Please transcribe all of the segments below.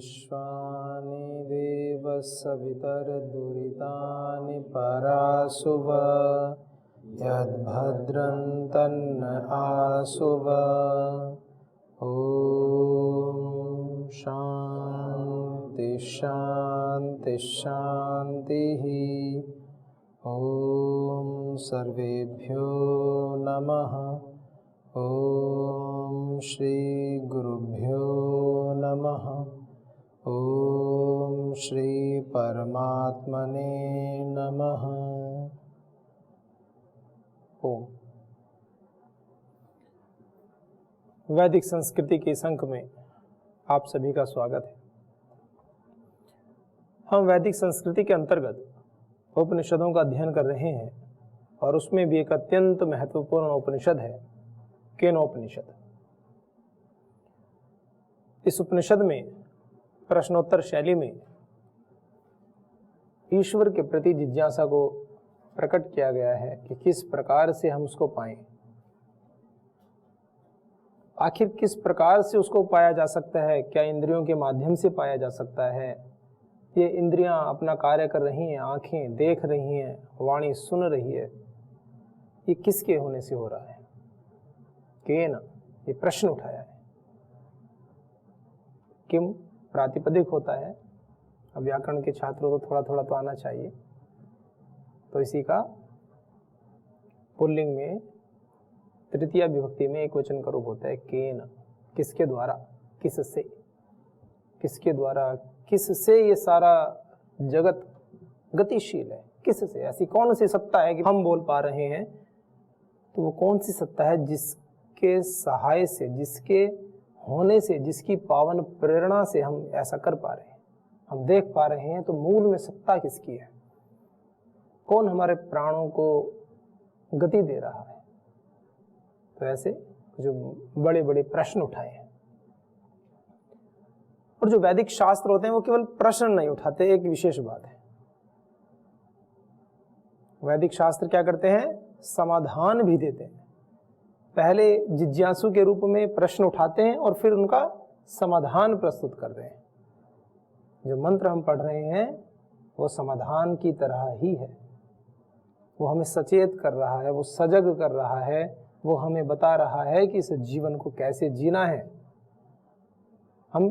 विश्वानि देवः सवितर्दुरितानि पराशुभ यद्भद्रं तन्न आशुभ। ॐ शान्ति शान्ति शान्तिः। ॐ सर्वेभ्यो नमः। ॐ श्री गुरुभ्यो नमः। ॐ श्री परमात्मने नमः। ओम। वैदिक संस्कृति के इस अंक में आप सभी का स्वागत है। हम वैदिक संस्कृति के अंतर्गत उपनिषदों का अध्ययन कर रहे हैं और उसमें भी एक अत्यंत महत्वपूर्ण उपनिषद है केनोपनिषद। इस उपनिषद में प्रश्नोत्तर शैली में ईश्वर के प्रति जिज्ञासा को प्रकट किया गया है कि किस प्रकार से हम उसको पाएं, आखिर किस प्रकार से उसको पाया जा सकता है। क्या इंद्रियों के माध्यम से पाया जा सकता है? ये इंद्रियां अपना कार्य कर रही हैं, आंखें देख रही हैं, वाणी सुन रही है, ये किसके होने से हो रहा है? केन, ये प्रश्न उठाया है। किम प्रातिपदिक होता है। अब व्याकरण के छात्रों को थोड़ा थोड़ा तो आना चाहिए, तो इसी का पुल्लिंग में तृतीया विभक्ति में एक वचन का रूप होता है केन। किसके द्वारा, किससे, किसके द्वारा, किससे ये सारा जगत गतिशील है? किससे? ऐसी कौन सी सत्ता है कि हम बोल पा रहे हैं? तो वो कौन सी सत्ता है जिसके सहाय से, जिसके होने से, जिसकी पावन प्रेरणा से हम ऐसा कर पा रहे हैं, हम देख पा रहे हैं? तो मूल में सत्ता किसकी है? कौन हमारे प्राणों को गति दे रहा है? तो ऐसे जो बड़े बड़े प्रश्न उठाए हैं। और जो वैदिक शास्त्र होते हैं वो केवल प्रश्न नहीं उठाते, एक विशेष बात है, वैदिक शास्त्र क्या करते हैं? समाधान भी देते हैं। पहले जिज्ञासु के रूप में प्रश्न उठाते हैं और फिर उनका समाधान प्रस्तुत करते हैं। जो मंत्र हम पढ़ रहे हैं वो समाधान की तरह ही है। वो हमें सचेत कर रहा है, वो सजग कर रहा है, वो हमें बता रहा है कि इस जीवन को कैसे जीना है। हम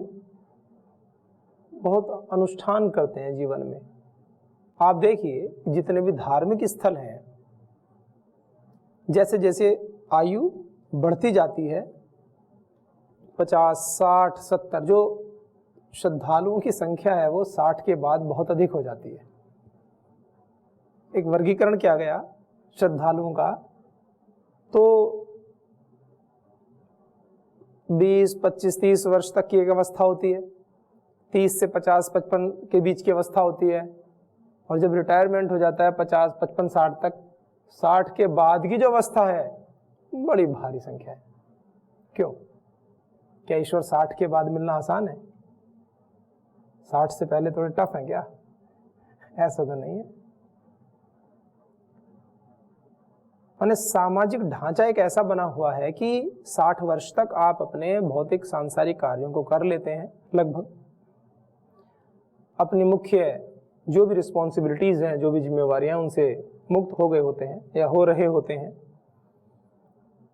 बहुत अनुष्ठान करते हैं जीवन में। आप देखिए जितने भी धार्मिक स्थल हैं, जैसे जैसे आयु बढ़ती जाती है, 50, 60, 70, जो श्रद्धालुओं की संख्या है वो 60 के बाद बहुत अधिक हो जाती है। एक वर्गीकरण किया गया श्रद्धालुओं का, तो 20, 25, 30 वर्ष तक की एक अवस्था होती है, 30 से 50, 55 के बीच की अवस्था होती है, और जब रिटायरमेंट हो जाता है 50, 55, 60 तक, 60 के बाद की जो अवस्था है बड़ी भारी संख्या है। क्यों? क्या ईश्वर 60 के बाद मिलना आसान है? 60 से पहले थोड़े टफ है क्या? ऐसा तो नहीं है। माने सामाजिक ढांचा एक ऐसा बना हुआ है कि 60 वर्ष तक आप अपने भौतिक सांसारिक कार्यों को कर लेते हैं, लगभग अपनी मुख्य जो भी रिस्पॉन्सिबिलिटीज हैं, जो भी जिम्मेवारियां, उनसे मुक्त हो गए होते हैं या हो रहे होते हैं।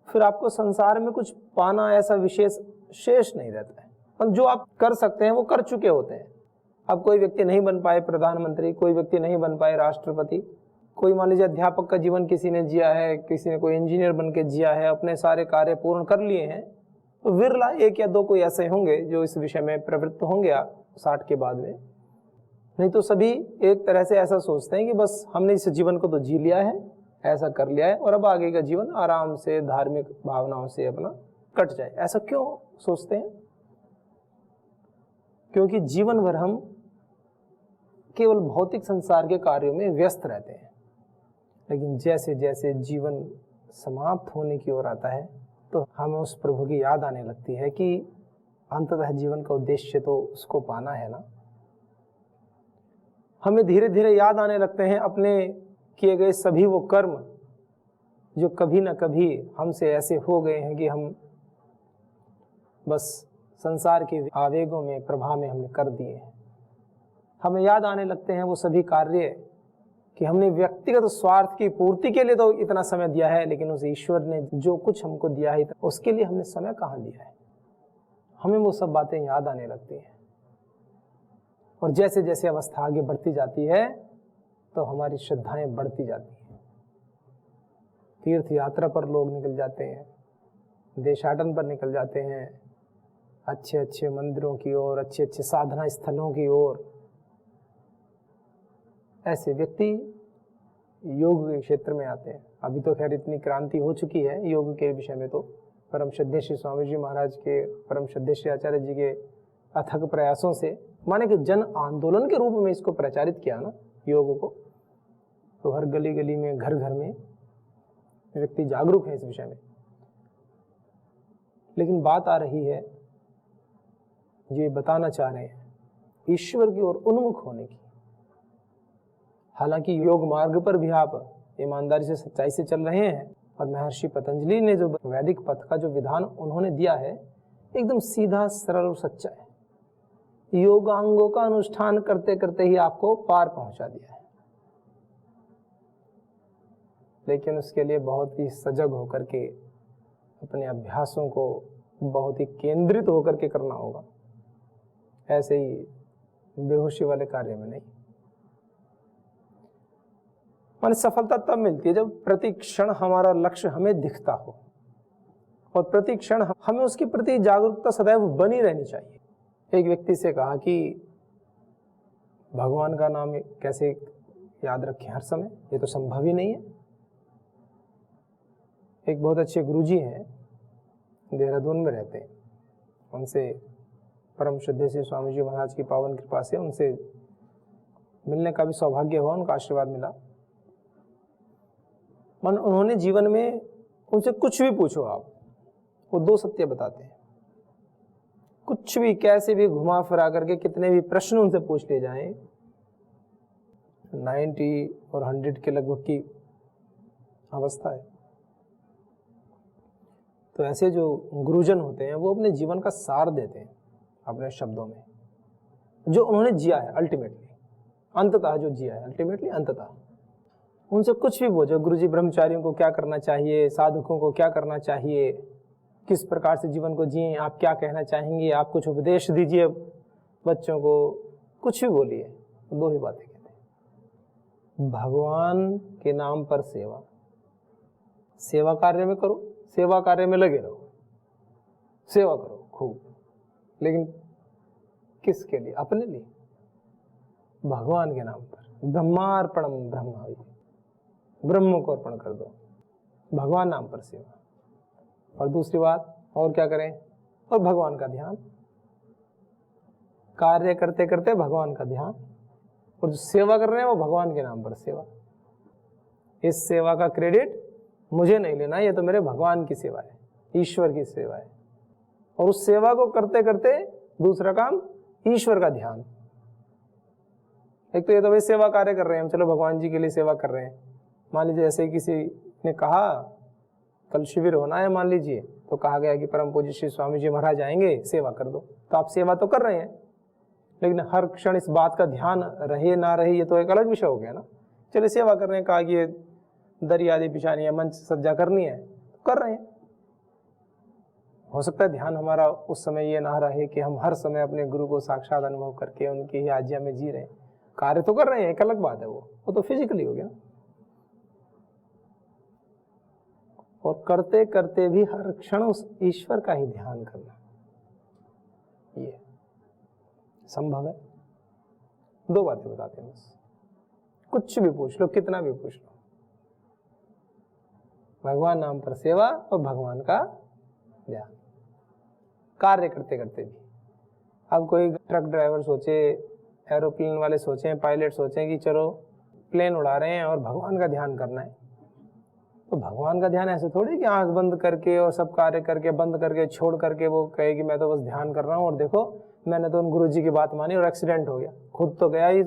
फिर आपको संसार में कुछ पाना ऐसा विशेष शेष नहीं रहता है। और जो आप कर सकते हैं वो कर चुके होते हैं। अब कोई व्यक्ति नहीं बन पाए प्रधानमंत्री, कोई व्यक्ति नहीं बन पाए राष्ट्रपति, कोई मान लीजिए अध्यापक का जीवन किसी ने जिया है, किसी ने कोई इंजीनियर बन के जिया है, अपने सारे कार्य पूर्ण कर लिए हैं, तो विरला 1 या 2 कोई ऐसे होंगे जो इस विषय में प्रवृत्त होंगे 60 के बाद में। नहीं तो सभी एक तरह से ऐसा सोचते हैं कि बस हमने इस जीवन को तो जी लिया है, ऐसा कर लिया है, और अब आगे का जीवन आराम से धार्मिक भावनाओं से अपना कट जाए। ऐसा क्यों सोचते हैं? क्योंकि जीवन भर हम केवल भौतिक संसार के कार्यों में व्यस्त रहते हैं। लेकिन जैसे जैसे जीवन समाप्त होने की ओर आता है तो हमें उस प्रभु की याद आने लगती है कि अंततः जीवन का उद्देश्य तो उसको पाना है ना। हमें धीरे धीरे याद आने लगते हैं अपने किए गए सभी वो कर्म जो कभी ना कभी हमसे ऐसे हो गए हैं कि हम बस संसार के आवेगों में, प्रभाव में हमने कर दिए हैं। हमें याद आने लगते हैं वो सभी कार्य कि हमने व्यक्तिगत स्वार्थ की पूर्ति के लिए तो इतना समय दिया है, लेकिन उस ईश्वर ने जो कुछ हमको दिया है उसके लिए हमने समय कहाँ दिया है। हमें वो सब बातें याद आने लगती हैं। और जैसे जैसे अवस्था आगे बढ़ती जाती है तो हमारी श्रद्धाएं बढ़ती जाती हैं। तीर्थ यात्रा पर लोग निकल जाते हैं, देशाटन पर निकल जाते हैं, अच्छे अच्छे मंदिरों की ओर, अच्छे अच्छे साधना स्थलों की ओर। ऐसे व्यक्ति योग के क्षेत्र में आते हैं। अभी तो खैर इतनी क्रांति हो चुकी है योग के विषय में, तो परम श्रद्धेय श्री स्वामी जी महाराज के, परम श्रद्धेय श्री आचार्य जी के अथक प्रयासों से, माने कि जन आंदोलन के रूप में इसको प्रचारित किया ना योग को, तो हर गली गली में, घर घर में व्यक्ति जागरूक है इस विषय में। लेकिन बात आ रही है, ये बताना चाह रहे हैं, ईश्वर की ओर उन्मुख होने की। हालांकि योग मार्ग पर भी आप ईमानदारी से, सच्चाई से चल रहे हैं, और महर्षि पतंजलि ने जो वैदिक पथ का जो विधान उन्होंने दिया है एकदम सीधा, सरल और सच्चा है। योगांगों का अनुष्ठान करते करते ही आपको पार पहुंचा दिया है, लेकिन उसके लिए बहुत ही सजग होकर के अपने अभ्यासों को बहुत ही केंद्रित होकर के करना होगा। ऐसे ही बेहोशी वाले कार्य में नहीं। माने सफलता तब मिलती है जब प्रति क्षण हमारा लक्ष्य हमें दिखता हो, और प्रति क्षण हमें उसके प्रति जागरूकता सदैव बनी रहनी चाहिए। एक व्यक्ति से कहा कि भगवान का नाम कैसे याद रखें हर समय, ये तो संभव ही नहीं है। एक बहुत अच्छे गुरुजी हैं, देहरादून में रहते हैं, उनसे परम श्रद्धेय श्री स्वामी जी महाराज की पावन कृपा से उनसे मिलने का भी सौभाग्य हुआ, उनका आशीर्वाद मिला। मन उन्होंने जीवन में, उनसे कुछ भी पूछो आप, वो दो सत्य बताते हैं। कुछ भी, कैसे भी घुमा फिरा करके कितने भी प्रश्न उनसे पूछ ले जाएं, 90 और 100 के लगभग की अवस्था है। तो ऐसे जो गुरुजन होते हैं वो अपने जीवन का सार देते हैं अपने शब्दों में, जो उन्होंने जिया है अल्टीमेटली, अंततः जो जिया है अल्टीमेटली, अंततः। उनसे कुछ भी पूछो, गुरुजी ब्रह्मचारियों को क्या करना चाहिए, साधकों को क्या करना चाहिए, किस प्रकार से जीवन को जिए, आप क्या कहना चाहेंगे, आप कुछ उपदेश दीजिए बच्चों को, कुछ भी बोलिए, दो ही बातें कहते हैं, भगवान के नाम पर सेवा। सेवा कार्य में करो, सेवा कार्य में लगे रहो, सेवा करो खूब, लेकिन किसके लिए? अपने लिए, भगवान के नाम पर। ब्रह्मार्पणम ब्रह्म, ब्रह्म को अर्पण कर दो, भगवान नाम पर सेवा। और दूसरी बात, और क्या करें? और भगवान का ध्यान, कार्य करते करते भगवान का ध्यान, और जो सेवा कर रहे हैं वो भगवान के नाम पर सेवा। इस सेवा का क्रेडिट मुझे नहीं लेना, ये तो मेरे भगवान की सेवा है, ईश्वर की सेवा है। और उस सेवा को करते करते दूसरा काम, ईश्वर का ध्यान। एक तो ये तो भाई सेवा कार्य कर रहे हैं हम, चलो भगवान जी के लिए सेवा कर रहे हैं। मान लीजिए ऐसे किसी ने कहा कल शिविर होना है, मान लीजिए, तो कहा गया कि परम पूज्य श्री स्वामी जी महाराज आएंगे, सेवा कर दो, तो आप सेवा तो कर रहे हैं, लेकिन हर क्षण इस बात का ध्यान रहे ना रहे ये तो एक अलग विषय हो गया ना। चलिए सेवा कर रहे हैं, कहा कि ये दरी आदि बिछानी है, मंच सज्जा करनी है, तो कर रहे हैं। हो सकता है ध्यान हमारा उस समय ये ना रहे कि हम हर समय अपने गुरु को साक्षात अनुभव करके उनकी ही आज्ञा में जी रहे हैं, कार्य तो कर रहे हैं, एक अलग बात है, वो तो फिजिकली हो गया। और करते करते भी हर क्षण उस ईश्वर का ही ध्यान करना, ये संभव है। दो बातें बताते हैं बस, कुछ भी पूछ लो, कितना भी पूछ लो, भगवान नाम पर सेवा और भगवान का ध्यान, कार्य करते करते भी। अब कोई ट्रक ड्राइवर सोचे, एरोप्लेन वाले सोचे, पायलट सोचे कि चलो प्लेन उड़ा रहे हैं और भगवान का ध्यान करना है, तो भगवान का ध्यान ऐसे थोड़ी कि आंख बंद करके और सब कार्य करके बंद करके छोड़ करके वो कहे कि मैं तो बस ध्यान कर रहा हूँ और देखो मैंने तो उन गुरुजी की बात मानी और एक्सीडेंट हो गया, खुद तो गया ही,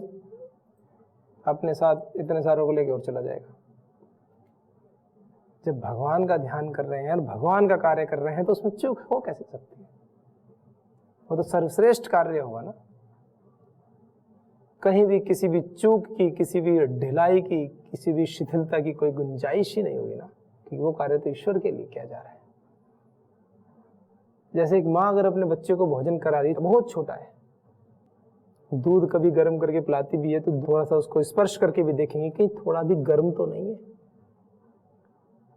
अपने साथ इतने सारों को लेके और चला जाएगा। जब भगवान का ध्यान कर रहे हैं और भगवान का कार्य कर रहे हैं तो उसमें चूक हो कैसे सकती है? वो तो सर्वश्रेष्ठ कार्य होगा ना। कहीं भी किसी भी चूक की, किसी भी ढिलाई की, किसी भी शिथिलता की कोई गुंजाइश ही नहीं होगी ना, कि वो कार्य तो ईश्वर के लिए किया जा रहा है। जैसे एक माँ अगर अपने बच्चे को भोजन करा रही है, बहुत छोटा है, दूध कभी गर्म करके पिलाती भी है तो थोड़ा सा उसको स्पर्श करके भी देखेंगे कहीं थोड़ा भी गर्म तो नहीं है।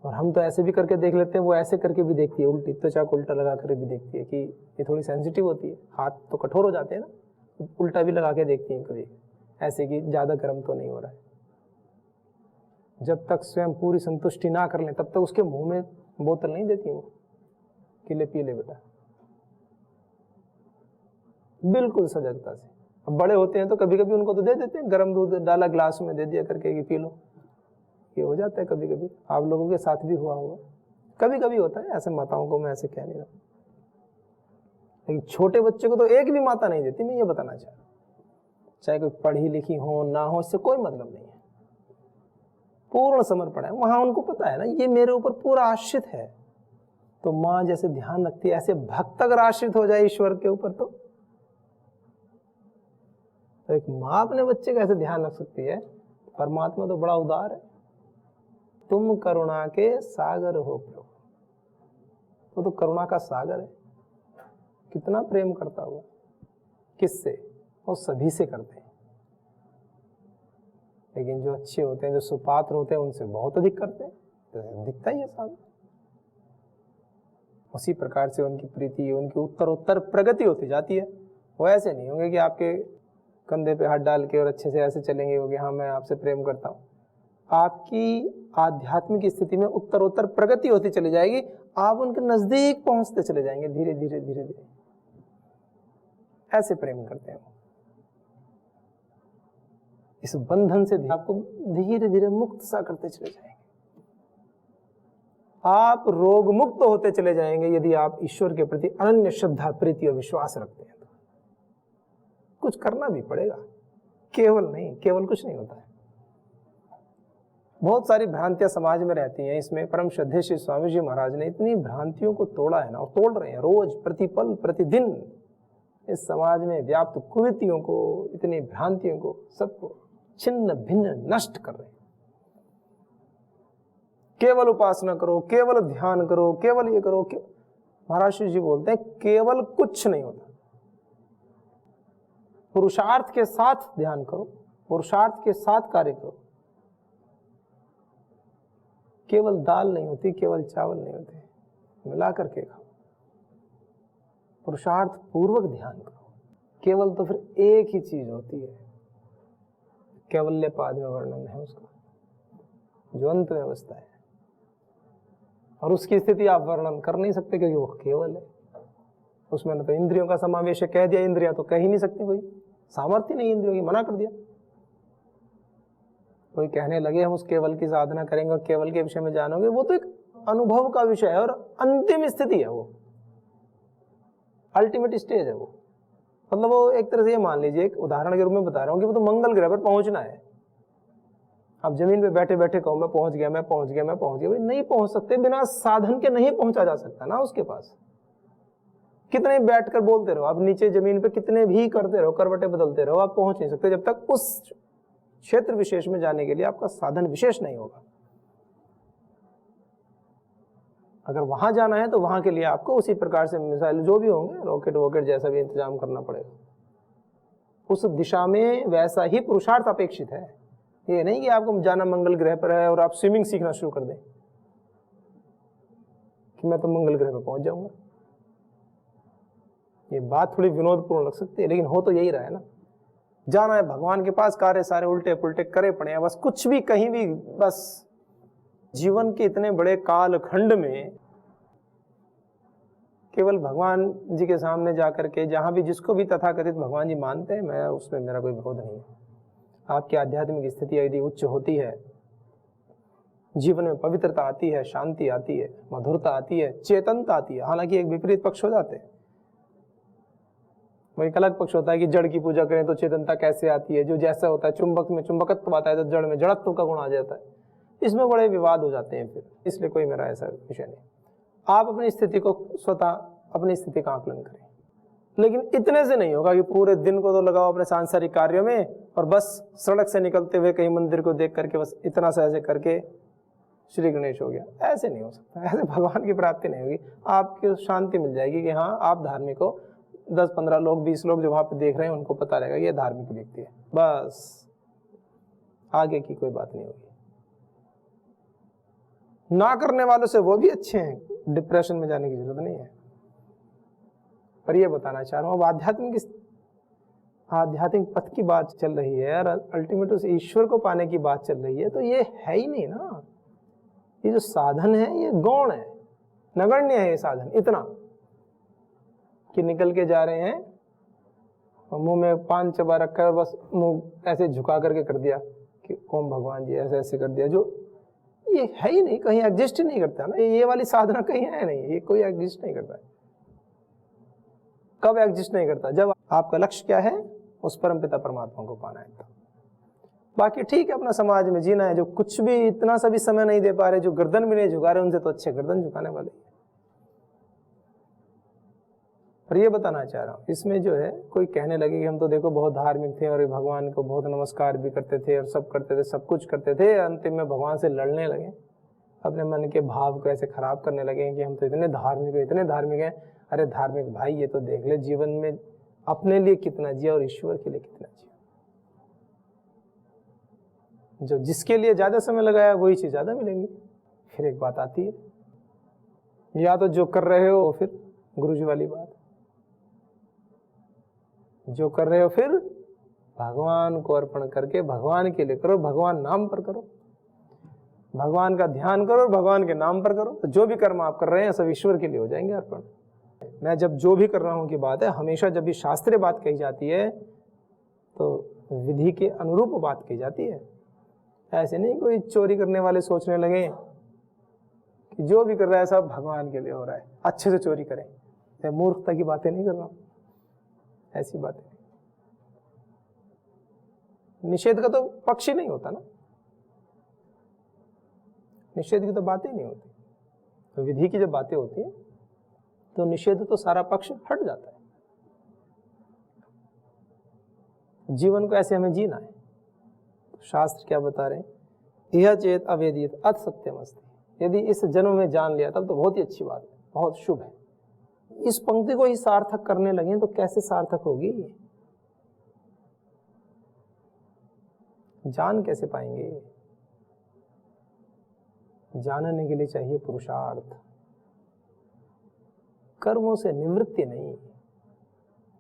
और हम तो ऐसे भी करके देख लेते हैं, वो ऐसे करके भी देखती है, उल्टी तो चाक उल्टा लगा कर भी देखती है कि ये थोड़ी सेंसिटिव होती है, हाथ तो कठोर हो जाते हैं ना, उल्टा भी लगा के देखती हैं कभी ऐसे कि ज़्यादा गर्म तो नहीं हो रहा है। जब तक स्वयं पूरी संतुष्टि ना कर लें तब तक उसके मुंह में बोतल नहीं देती वो कि ले पी ले बेटा, बिल्कुल सजगता से। अब बड़े होते हैं तो कभी कभी उनको तो दे देते हैं, गर्म दूध डाला ग्लास में दे दिया करके कि पी लो, ये हो जाता है कभी कभी। आप लोगों के साथ भी हुआ होगा, कभी कभी होता है, ऐसे माताओं को मैं ऐसे कह नहीं रहा, लेकिन छोटे बच्चे को तो एक भी माता नहीं देती, मैं ये बताना चाह रहा हूँ। चाहे कोई पढ़ी लिखी हो ना हो, इससे कोई मतलब नहीं है, पूर्ण समर्पण है। वहां उनको पता है ना ये मेरे ऊपर पूरा आश्रित है, तो माँ जैसे ध्यान रखती है ऐसे भक्त अगर आश्रित हो जाए ईश्वर के ऊपर तो एक माँ अपने बच्चे का ऐसे ध्यान रख सकती है। परमात्मा तो बड़ा उदार है। तुम करुणा के सागर हो प्रभु, वो तो करुणा का सागर है, कितना प्रेम करता हुआ, किससे? वो सभी से करते हैं, लेकिन जो अच्छे होते हैं, जो सुपात्र होते हैं, उनसे बहुत अधिक करते हैं, तो दिखता ही है सामने। उसी प्रकार से उनकी प्रीति, उनकी उत्तरोत्तर प्रगति होती जाती है। वो ऐसे नहीं होंगे कि आपके कंधे पे हाथ डाल के और अच्छे से ऐसे चलेंगे होंगे, हाँ मैं आपसे प्रेम करता हूँ। आपकी आध्यात्मिक स्थिति में उत्तरोत्तर प्रगति होती चली जाएगी, आप उनके नजदीक पहुंचते चले जाएंगे, धीरे धीरे धीरे धीरे ऐसे प्रेम करते हैं। इस बंधन से आपको धीरे धीरे मुक्त सा करते चले जाएंगे। आप रोग मुक्त होते चले जाएंगे यदि आप ईश्वर के प्रति अनन्य श्रद्धा, प्रीति और विश्वास रखते हैं। तो कुछ करना भी पड़ेगा, केवल नहीं, केवल कुछ नहीं होता है। बहुत सारी भ्रांतियां समाज में रहती हैं, इसमें परम श्रद्धेय श्री स्वामी जी महाराज ने इतनी भ्रांतियों को तोड़ा है ना, और तोड़ रहे हैं रोज, प्रतिपल प्रतिदिन। इस समाज में व्याप्त कुरीतियों को, इतनी भ्रांतियों को, सबको छिन्न भिन्न नष्ट कर रहे हैं। केवल उपासना करो, केवल ध्यान करो, केवल ये करो। महाराज श्री जी बोलते हैं केवल कुछ नहीं होता, पुरुषार्थ के साथ ध्यान करो, पुरुषार्थ के साथ कार्य करो। केवल दाल नहीं होती, केवल चावल नहीं होते, मिला करके खाओ। पुरुषार्थ पूर्वक ध्यान करो। केवल तो फिर एक ही चीज होती है, कैवल्य पाद में वर्णन है उसका, जो अंत में बसता है, और उसकी स्थिति आप वर्णन कर नहीं सकते क्योंकि वो केवल है। उसमें न तो इंद्रियों का समावेश है, कह दिया इंद्रियां तो कह ही नहीं सकती, कोई सामर्थ्य नहीं इंद्रियों की, मना कर दिया। कोई कहने लगे हम उस केवल की साधना करेंगे और केवल के विषय में जानोगे, वो तो एक अनुभव का विषय है और अंतिम स्थिति है, वो अल्टीमेट स्टेज है वो। मतलब वो एक तरह से ये मान लीजिए, एक उदाहरण के रूप में बता रहा हूँ कि वो तो मंगल ग्रह पर पहुंचना है। आप जमीन पे बैठे बैठे कहो मैं पहुंच गया, मैं पहुंच गया, मैं पहुंच गया, भाई नहीं पहुंच सकते, बिना साधन के नहीं पहुंचा जा सकता ना उसके पास। कितने बैठकर बोलते रहो आप, नीचे जमीन पे कितने भी करते रहो, करवटें बदलते रहो, आप पहुंच नहीं सकते जब तक उस क्षेत्र विशेष में जाने के लिए आपका साधन विशेष नहीं होगा। अगर वहां जाना है तो वहां के लिए आपको उसी प्रकार से मिसाइल जो भी होंगे, रॉकेट वॉकेट जैसा भी इंतजाम करना पड़ेगा। उस दिशा में वैसा ही पुरुषार्थ अपेक्षित है। ये नहीं कि आपको जाना मंगल ग्रह पर है और आप स्विमिंग सीखना शुरू कर दें कि मैं तो मंगल ग्रह पर पहुंच जाऊंगा। ये बात थोड़ी विनोदपूर्ण लग सकती है, लेकिन हो तो यही रहा है ना। जाना है भगवान के पास, कार्य सारे उल्टे पुल्टे करे पड़े हैं, बस कुछ भी कहीं भी, बस जीवन के इतने बड़े काल खंड में केवल भगवान जी के सामने जाकर के, जहां भी जिसको भी तथाकथित भगवान जी मानते हैं, मैं उसमें मेरा कोई विरोध नहीं है। आपकी आध्यात्मिक स्थिति यदि उच्च होती है, जीवन में पवित्रता आती है, शांति आती है, मधुरता आती है, चेतनता आती है। हालांकि एक विपरीत पक्ष हो जाते हैं, वही एक अलग पक्ष होता है कि जड़ की पूजा करें तो चेतनता कैसे आती है। जो जैसा होता है, चुंबक में चुंबकत्व आता है तो जड़ में जड़त्व का गुण आ जाता है। इसमें बड़े विवाद हो जाते हैं फिर, इसलिए कोई मेरा ऐसा विषय नहीं। आप अपनी स्थिति को स्वतः, अपनी स्थिति का आकलन करें। लेकिन इतने से नहीं होगा कि पूरे दिन को तो लगाओ अपने सांसारिक कार्यों में और बस सड़क से निकलते हुए कहीं मंदिर को देख करके बस इतना सा ऐसे करके श्री गणेश हो गया। ऐसे नहीं हो सकता, ऐसे भगवान की प्राप्ति नहीं होगी। आपको शांति मिल जाएगी कि हाँ आप धार्मिक हो, 10-15 लोग 20 लोग जो वहां पे देख रहे हैं उनको पता रहेगा ये धार्मिक व्यक्ति है, बस आगे की कोई बात नहीं होगी। ना करने वालों से वो भी अच्छे हैं, डिप्रेशन में जाने की जरूरत नहीं है। पर ये बताना चाह रहा हूं, अब आध्यात्मिक पथ की बात चल रही है और अल्टीमेट उस ईश्वर को पाने की बात चल रही है, तो ये है ही नहीं ना। ये जो साधन है ये गौण है, नगण्य है ये साधन, इतना कि निकल के जा रहे हैं और मुंह में पान चबा रखा है और बस मुंह ऐसे झुका करके कर दिया कि ओम भगवान जी, ऐसे ऐसे कर दिया, जो ये है ही नहीं, कहीं एग्जिस्ट ही नहीं करता ना। ये वाली साधना कहीं है नहीं, ये कोई एग्जिस्ट नहीं करता है। कब एग्जिस्ट नहीं करता? जब आपका लक्ष्य क्या है, उस परमपिता परमात्मा को पाना है। तो बाकी ठीक है, अपना समाज में जीना है। जो कुछ भी इतना सा भी समय नहीं दे पा रहे, जो गर्दन भी नहीं झुका रहे, उनसे तो अच्छे गर्दन झुकाने वाले। पर ये बताना चाह रहा हूं, इसमें जो है कोई कहने लगे कि हम तो देखो बहुत धार्मिक थे और भगवान को बहुत नमस्कार भी करते थे और सब करते थे, सब कुछ करते थे, अंतिम में भगवान से लड़ने लगे, अपने मन के भाव को ऐसे खराब करने लगे कि हम तो इतने धार्मिक हैं, इतने धार्मिक हैं। अरे धार्मिक भाई, ये तो देख ले जीवन में अपने लिए कितना जिया और ईश्वर के लिए कितना जिया। जो जिसके लिए ज्यादा समय लगाया वही चीज ज्यादा मिलेंगी। फिर एक बात आती है, या तो जो कर रहे हो फिर गुरुजी वाली बात, जो कर रहे हो फिर भगवान को अर्पण करके भगवान के लिए करो, भगवान नाम पर करो, भगवान का ध्यान करो और भगवान के नाम पर करो। तो जो भी कर्म आप कर रहे हैं सब ईश्वर के लिए हो जाएंगे अर्पण। मैं जब जो भी कर रहा हूं की बात है, हमेशा जब भी शास्त्रीय बात कही जाती है तो विधि के अनुरूप बात कही जाती है। ऐसे नहीं कोई चोरी करने वाले सोचने लगे कि जो भी कर रहा है सब भगवान के लिए हो रहा है, अच्छे से चोरी करें। मैं मूर्खता की बातें नहीं कर रहा हूं, ऐसी बातें। निषेध का तो पक्ष ही नहीं होता ना, निषेध की तो बातें नहीं होती। तो विधि की जब बातें होती है तो निषेध तो सारा पक्ष हट जाता है। जीवन को ऐसे हमें जीना है। शास्त्र क्या बता रहे हैं, यह चेत अवेदित अत सत्यम अस्ति। यदि इस जन्म में जान लिया तब तो बहुत ही अच्छी बात है, बहुत शुभ है। इस पंक्ति को ही सार्थक करने लगे तो कैसे सार्थक होगी? जान कैसे पाएंगे? जानने के लिए चाहिए पुरुषार्थ, कर्मों से निवृत्ति नहीं,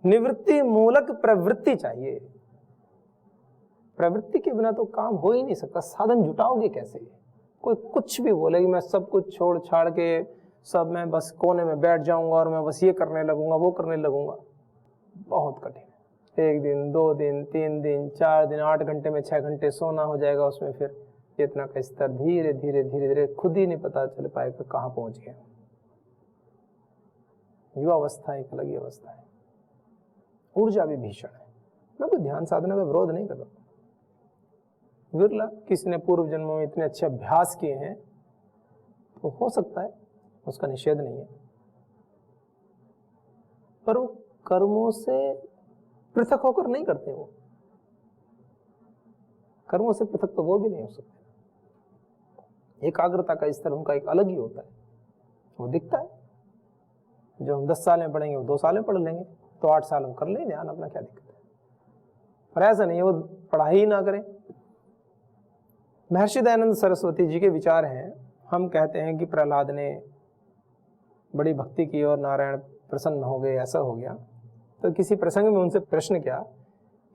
निवृत्ति मूलक प्रवृत्ति चाहिए। प्रवृत्ति के बिना तो काम हो ही नहीं सकता। साधन जुटाओगे कैसे? कोई कुछ भी बोले कि मैं सब कुछ छोड़ छाड़ के सब मैं बस कोने में बैठ जाऊंगा और मैं बस ये करने लगूंगा वो करने लगूंगा, बहुत कठिन है। 1 दिन 2 दिन 3 दिन 4 दिन 8 घंटे में 6 घंटे सोना हो जाएगा उसमें, फिर चेतना का स्तर धीरे धीरे धीरे धीरे खुद ही नहीं पता चल पाएगा कहाँ पहुंच गया। युवा अवस्था एक अलग ही अवस्था है, ऊर्जा भी भीषण है। मैं कोई ध्यान साधना का विरोध नहीं कर रहा, विरला किसी ने पूर्व जन्मों में इतने अच्छे अभ्यास किए हैं तो हो सकता है, उसका निषेध नहीं है। पर वो कर्मों से पृथक होकर नहीं करते, वो कर्मों से पृथक तो वो भी नहीं हो सकते। एकाग्रता का स्तर उनका एक अलग ही होता है, वो दिखता है। जो हम 10 साल में पढ़ेंगे वो 2 साल में पढ़ लेंगे, तो 8 साल में कर लें ध्यान, अपना क्या दिक्कत है। पर ऐसा नहीं है वो पढ़ाई ही ना करें। महर्षि दयानंद सरस्वती जी के विचार हैं, हम कहते हैं कि प्रहलाद ने बड़ी भक्ति की और नारायण प्रसन्न हो गए, ऐसा हो गया। तो किसी प्रसंग में उनसे प्रश्न किया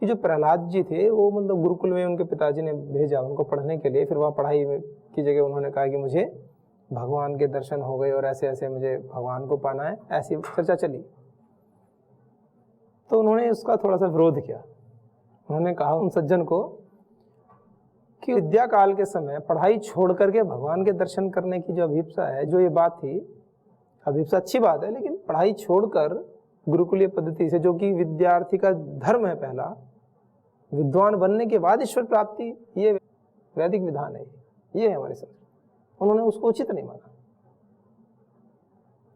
कि जो प्रहलाद जी थे वो मतलब गुरुकुल में उनके पिताजी ने भेजा उनको पढ़ने के लिए, फिर वहाँ पढ़ाई की जगह उन्होंने कहा कि मुझे भगवान के दर्शन हो गए और ऐसे ऐसे मुझे भगवान को पाना है, ऐसी चर्चा चली। तो उन्होंने उसका थोड़ा सा विरोध किया। उन्होंने कहा उन सज्जन को कि विद्या काल के समय पढ़ाई छोड़ करके भगवान के दर्शन करने की जो अभिप्सा है, जो ये बात थी, अभिप्सा अच्छी बात है, लेकिन पढ़ाई छोड़कर गुरुकुलीय पद्धति से, जो कि विद्यार्थी का धर्म है पहला, विद्वान बनने के बाद ईश्वर प्राप्ति, ये वैदिक विधान है, ये है हमारे संस्कृति। उन्होंने उसको उचित नहीं माना।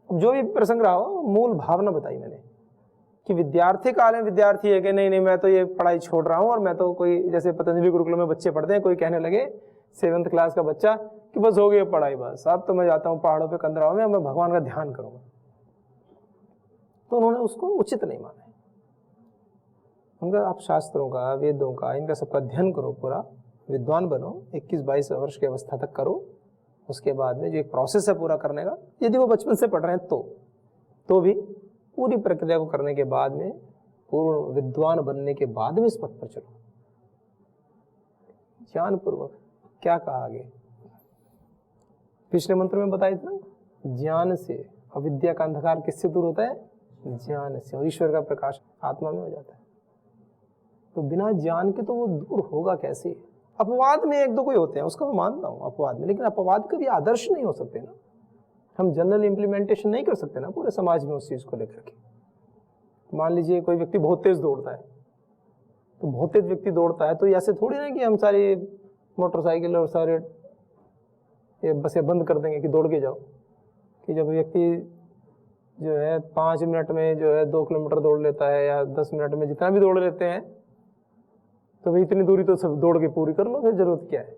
जो भी प्रसंग रहा हो, मूल भावना बताई मैंने कि विद्यार्थी काल में विद्यार्थी है कि नहीं नहीं मैं तो ये पढ़ाई छोड़ रहा हूँ और मैं तो कोई, जैसे पतंजलि गुरुकुल में बच्चे पढ़ते हैं, कोई कहने लगे 7th क्लास का बच्चा कि बस हो गई पढ़ाई, बस अब तो मैं जाता हूँ पहाड़ों पे कंदराओं में, मैं भगवान का ध्यान करूँगा, तो उन्होंने उसको उचित नहीं माना। उनका आप शास्त्रों का, वेदों का, इनका सबका अध्ययन करो, पूरा विद्वान बनो, 21-22 वर्ष की अवस्था तक करो, उसके बाद में जो एक प्रोसेस है पूरा करने का, यदि वो बचपन से पढ़ रहे हैं तो भी पूरी प्रक्रिया को करने के बाद में, पूर्ण विद्वान बनने के बाद में इस पथ पर चलो ज्ञान पूर्वक। क्या कहा आगे पिछले मंत्र में बताया था, ज्ञान से, अविद्या का अंधकार किससे दूर होता है? ज्ञान से, और ईश्वर का प्रकाश आत्मा में हो जाता है। तो बिना ज्ञान के तो वो दूर होगा कैसे? अपवाद में 1-2 कोई होते हैं, उसका मैं मानता हूँ अपवाद में, लेकिन अपवाद कभी आदर्श नहीं हो सकते ना। हम जनरल इम्प्लीमेंटेशन नहीं कर सकते ना पूरे समाज में उस चीज को लेकर के। मान लीजिए कोई व्यक्ति बहुत तेज दौड़ता है, तो बहुत तेज व्यक्ति दौड़ता है तो ऐसे थोड़ी ना कि हम सारी मोटरसाइकिल और सारे ये बसें बंद कर देंगे कि दौड़ के जाओ। कि जब व्यक्ति जो है 5 मिनट में जो है 2 किलोमीटर दौड़ लेता है, या 10 मिनट में जितना भी दौड़ लेते हैं, तो भाई इतनी दूरी तो सब दौड़ के पूरी कर लो, फिर जरूरत क्या है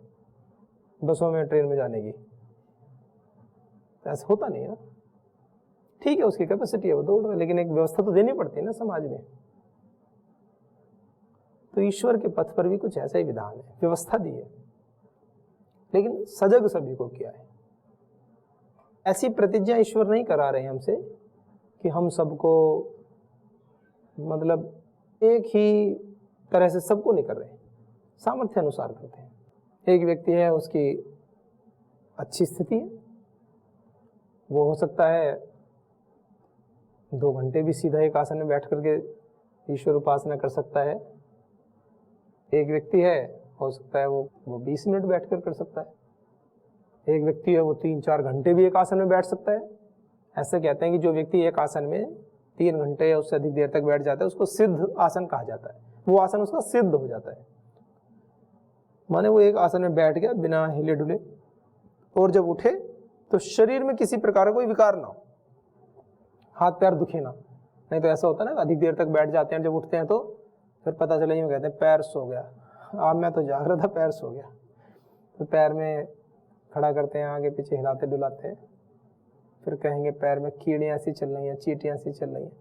बसों में, ट्रेन में जाने की? ऐसा होता नहीं है ना। ठीक है, उसकी कैपेसिटी है, वो दौड़ रहा है, लेकिन एक व्यवस्था तो देनी पड़ती है ना समाज में। तो ईश्वर के पथ पर भी कुछ ऐसा ही विधान है, व्यवस्था दी है, लेकिन सजग सभी को किया है। ऐसी प्रतिज्ञा ईश्वर नहीं करा रहे हैं हमसे कि हम सबको मतलब एक ही तरह से सबको नहीं कर रहे, सामर्थ्य अनुसार करते हैं। एक व्यक्ति है, उसकी अच्छी स्थिति है, वो हो सकता है 2 घंटे भी सीधा एक आसन में बैठ करके ईश्वर उपासना कर सकता है। एक व्यक्ति है, हो सकता है वो 20 मिनट बैठ कर सकता है। एक व्यक्ति है, वो 3-4 घंटे भी एक आसन में बैठ सकता है। ऐसे कहते हैं कि जो व्यक्ति एक आसन में 3 घंटे या उससे अधिक देर तक बैठ जाता है, उसको सिद्ध आसन कहा जाता है। वो आसन उसका सिद्ध हो जाता है, माने वो एक आसन में बैठ गया बिना हिले डुले, और जब उठे तो शरीर में किसी प्रकार का कोई विकार ना हो, हाथ पैर दुखे ना। नहीं तो ऐसा होता है ना, अधिक देर तक बैठ जाते हैं, जब उठते हैं तो फिर पता चला यूँ कहते हैं पैर सो गया, अब मैं तो जाग रहा था पैर सो गया। तो पैर में खड़ा करते हैं, आगे पीछे हिलाते डुलाते हैं, फिर कहेंगे पैर में कीड़ियाँ सी चल रही हैं, चींटियाँ सी चल रही हैं।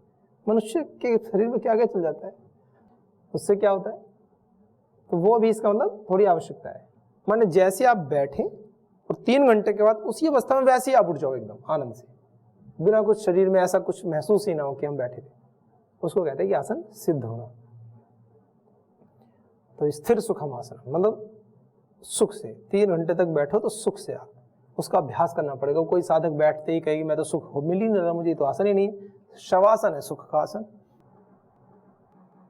मनुष्य के शरीर में क्या क्या चल जाता है, उससे क्या होता है? तो वो भी इसका मतलब थोड़ी आवश्यकता है। माने जैसे आप बैठे और 3 घंटे के बाद उसी अवस्था में वैसे ही आप उठ जाओ एकदम आनंद से, बिना कुछ शरीर में ऐसा कुछ महसूस ही ना हो कि हम बैठे थे, उसको कहते हैं कि आसन सिद्ध होना। तो स्थिर सुखम आसन मतलब सुख से 3 घंटे तक बैठो तो सुख से आप उसका अभ्यास करना पड़ेगा। कोई साधक बैठते ही कहेगी मैं तो सुख हो मिल ही नहीं रहा मुझे, तो आसन ही नहीं है। शवासन है सुख का आसन,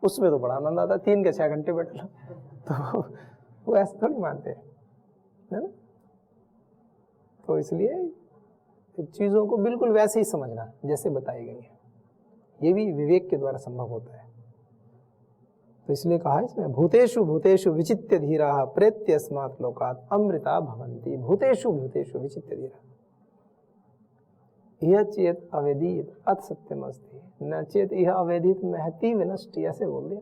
उसमें तो बड़ा आनंद आता है, 3 के 6 घंटे बैठ लो। तो वो ऐसे थोड़ी मानते हैं, है ना। तो इसलिए चीजों को बिल्कुल वैसे ही समझना जैसे बताई गई है, ये भी विवेक के द्वारा संभव होता है। तो इसलिए कहा इसमें भूतेषु भूतेषु विचित्य धीराः प्रेत्यस्मात् लोकात् अमृता भवन्ति। भूतेषु भूतेषु विचित्य धीराः, यह चेत अवेदित अत सत्यमस्ति न चेत यह अवेदित महती विनष्टि, ऐसे बोल दिया।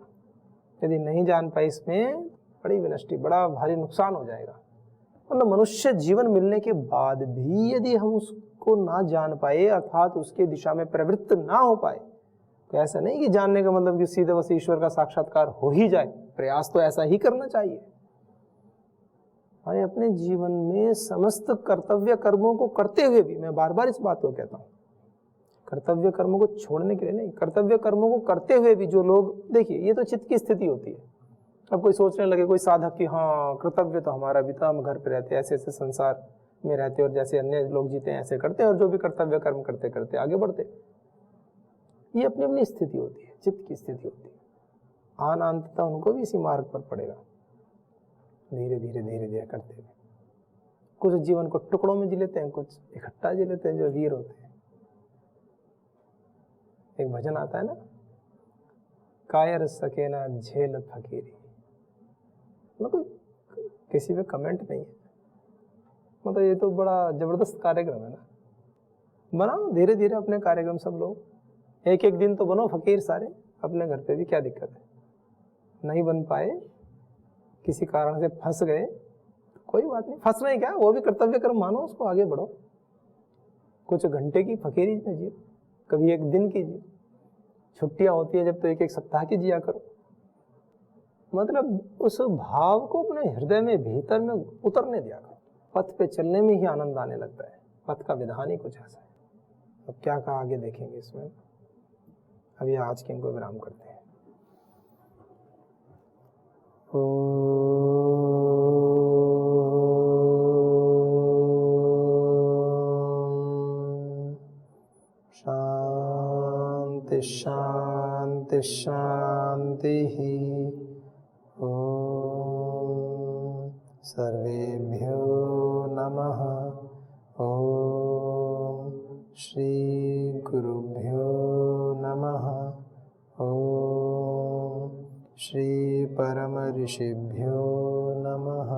यदि नहीं जान पाए इसमें बड़ी विनष्टि, बड़ा भारी नुकसान हो जाएगा। मतलब मनुष्य जीवन मिलने के बाद भी यदि हम उसको ना जान पाए, अर्थात उसके दिशा में प्रवृत्त ना हो पाए, तो ऐसा नहीं कि जानने का मतलब कि सीधे बस ईश्वर का साक्षात्कार हो ही जाए। प्रयास तो ऐसा ही करना चाहिए। हमें अपने जीवन में समस्त कर्तव्य कर्मों को करते हुए भी, मैं बार बार इस बात को कहता हूँ, कर्तव्य कर्मों को छोड़ने के लिए नहीं, कर्तव्य कर्मों को करते हुए भी जो लोग, देखिए ये तो चित्त की स्थिति होती है। अब कोई सोचने लगे, कोई साधक कि हाँ कर्तव्य तो हमारा भी था, हम घर पे रहते ऐसे ऐसे संसार में रहते और जैसे अन्य लोग जीते हैं ऐसे करते, और जो भी कर्तव्य कर्म करते करते आगे बढ़ते। ये अपनी अपनी स्थिति होती है, चित्त की स्थिति होती है। आना अंततः उनको भी इसी मार्ग पर पड़ेगा, धीरे धीरे धीरे धीरे करते हुए। कुछ जीवन को टुकड़ों में जी लेते हैं, कुछ इकट्ठा जी लेते हैं, जो वीर होते हैं। एक भजन आता है ना, कायर सके ना झेल फकीरी। मतलब किसी पे कमेंट नहीं है, मतलब ये तो बड़ा जबरदस्त कार्यक्रम है ना। बनाओ धीरे धीरे अपने कार्यक्रम सब लोग, एक एक दिन तो बनो फकीर सारे अपने घर पे भी, क्या दिक्कत है? नहीं बन पाए, किसी कारण से फंस गए, कोई बात नहीं, फंसना ही क्या, वो भी कर्तव्य कर्म मानो, उसको आगे बढ़ो। कुछ घंटे की फकीरी में जियो, कभी एक दिन की जियो, छुट्टियां होती है जब तो एक एक सप्ताह की जिया करो। मतलब उस भाव को अपने हृदय में भीतर में उतरने दिया करो। पथ पे चलने में ही आनंद आने लगता है, पथ का विधान ही कुछ ऐसा है। अब क्या कहा आगे देखेंगे इसमें। अभी आज के इनको विराम करते हैं। शांति शांति शांति। ओम सर्वेभ्यो नमः। ओम श्री गुरुभ्यो नमः। ओम श्री परम ऋषिभ्यो नमः।